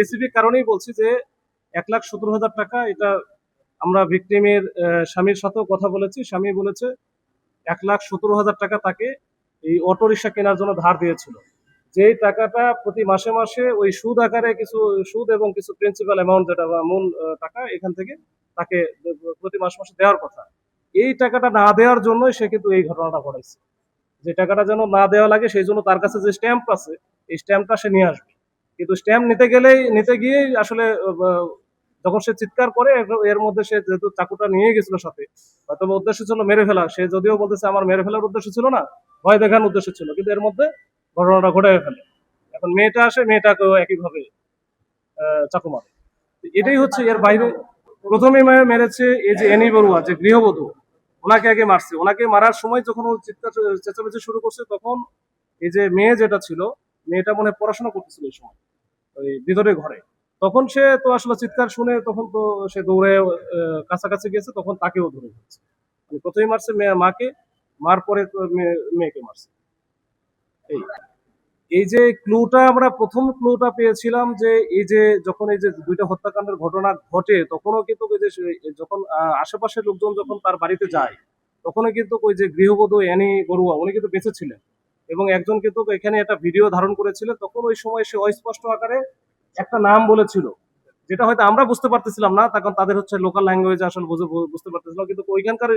Specific কারণেই বলছি যে 1,17,000 টাকা এটা আমরা ভিকটিমের স্বামীর সাথেও কথা বলেছি। স্বামী বলেছে 1,17,000 টাকা তাকে এই অটো রিক্সা কেনার জন্য ধার দিয়েছিল। যেই টাকাটা প্রতি মাসে মাসে ওই সুদ আকারে কিছু সুদ এবং কিছু প্রিন্সিপাল অ্যামাউন্ট যেটা বা মূল টাকা এখান থেকে তাকে প্রতি মাসে মাসে দেওয়ার কথা। এই টাকাটা না দেওয়ার জন্যই সে কিন্তু এই ঘটনাটা ঘটাইছে। যে টাকাটা যেন না দেওয়া লাগে সেই জন্য তার কাছে যে স্ট্যাম্প আছে এই স্ট্যাম্পটা সে নিয়ে আসবে, কিন্তু স্ট্যাম্প নিতে গিয়েই আসলে যখন সে চিৎকার করে এর মধ্যে সে যেহেতু চাকুটা নিয়ে গেছিল সাথে, হয়তো উদ্দেশ্য ছিল মেরে ফেলা, সে যদিও বলতেছে আমার মেরে ফেলার উদ্দেশ্য ছিল না, ভয় দেখানোর উদ্দেশ্য ছিল, কিন্তু এর মধ্যে ঘটনাটা ঘটে ফেলে। এখন মেয়েটা আসে, মেয়েটাকেও একইভাবে চাকু মারে। এটাই হচ্ছে, এর বাইরে প্রথমে মেরেছে এই যে এনি বড়ুয়া যে গৃহবধূ, ওনাকে আগে মারছে। ওনাকে মারার সময় যখন ও চিৎকার চেঁচামেচি শুরু করছে তখন এই যে মেয়ে যেটা ছিল, মেয়েটা মনে হয় পড়াশোনা করতেছিল এই সময় ওই ভিতরে ঘরে, তখন সে তো আসলে চিৎকার শুনে তখন তো সে দৌড়ে কাছাকাছি গেছে, তখন তাকেও ধরে ফেলছে। মানে প্রথমেই মারছে মাকে, মার পরে তো মেয়েকে মারছে। এই এই যে ক্লুটা আমরা প্রথম ক্লুটা পেয়েছিলাম যে এই যে যখন এই যে দুইটা হত্যাকাণ্ডের ঘটনা ঘটে তখনও কিন্তু ওই যে যখন আশেপাশের লোকজন যখন তার বাড়িতে যায় তখনও কিন্তু ওই যে গৃহবধূ অ্যানি বড়ুয়া উনি কিন্তু বেঁচে ছিলেন, এবং একজন কিন্তু এখানে একটা ভিডিও ধারণ করেছিলেন। তখন ওই সময় সে অস্পষ্ট আকারে একটা নাম বলেছিল, যেটা হয়তো আমরা বুঝতে পারতেছিলাম না, তখন তাদের হচ্ছে লোকাল ল্যাঙ্গুয়েজে আসলে বুঝতে পারতেছিলাম, কিন্তু ওইখানকার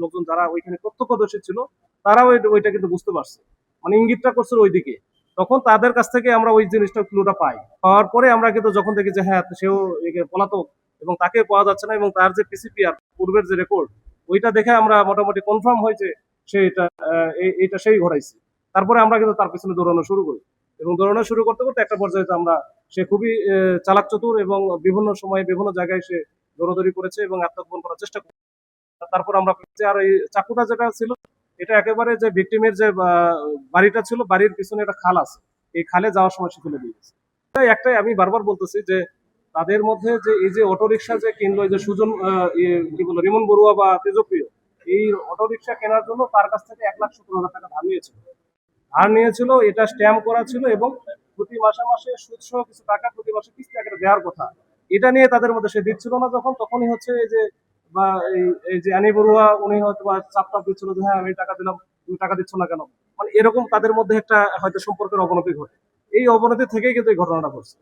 লোকজন যারা ওইখানে প্রত্যক্ষদর্শী ছিল তারাও ওইটা কিন্তু বুঝতে পারছে, মানে ইঙ্গিতটা করছিল ওইদিকে। তখন তাদের কাছ থেকে আমরা ওই জিনিসটা ক্লুটা পাই, পাওয়ার পরে আমরা কিন্তু যখন দেখি যে হ্যাঁ সেও পলাতক এবং তাকে পাওয়া যাচ্ছে না, এবং তার যে পিসিপিআর পূর্বের যে রেকর্ড ওইটা দেখে আমরা মোটামুটি কনফার্ম হয় যে সে এইটা সেই ঘটাইছে। তারপরে আমরা কিন্তু তার পিছনে দৌড়ানো শুরু করি, এবং দৌড়ানো শুরু করতে করতে একটা পর্যায়ে আমরা, সে খুবই চালাক চতুর এবং বিভিন্ন সময়ে বিভিন্ন জায়গায় সে দৌড়াদৌড়ি করেছে এবং আত্মগোপন করার চেষ্টা করেছে। তারপর আমরা আর এই চাকুটা যেটা ছিল এটা একেবারে যে ভিকটিমের যে বাড়িটা ছিল বাড়ির পিছনে একটা খাল আছে, এই খালে যাওয়ার সময় সে ফেলে দিয়েছে। একটাই আমি বারবার বলতেছি যে তাদের মধ্যে যে এই যে অটোরিকশা যে কিনলো এই যে সুজন কি বলবো রিমন বড়ুয়া বা তেজপ্রিয়, এই অটোরিকশা কেনার জন্য তার কাছ থেকে 1,17,000 টাকা ধার নিয়েছিল। এটা স্ট্যাম্প করা ছিল এবং প্রতি মাসে মাসে সুদ সহ কিছু টাকা প্রতি মাসে কিস্তি আকারে দেওয়ার কথা। এটা নিয়ে তাদের মধ্যে সে দিচ্ছিল না যখন, তখনই হচ্ছে এই যে বা এই যে আনি বড়ুয়া উনি হয়তো বা চাপটাপ দিচ্ছিল যে হ্যাঁ আমি টাকা দিলাম, তুমি টাকা দিচ্ছ না কেন, মানে এরকম তাদের মধ্যে একটা হয়তো সম্পর্কের অবনতি ঘটে। এই অবনতি থেকেই কিন্তু এই ঘটনাটা ঘটছে।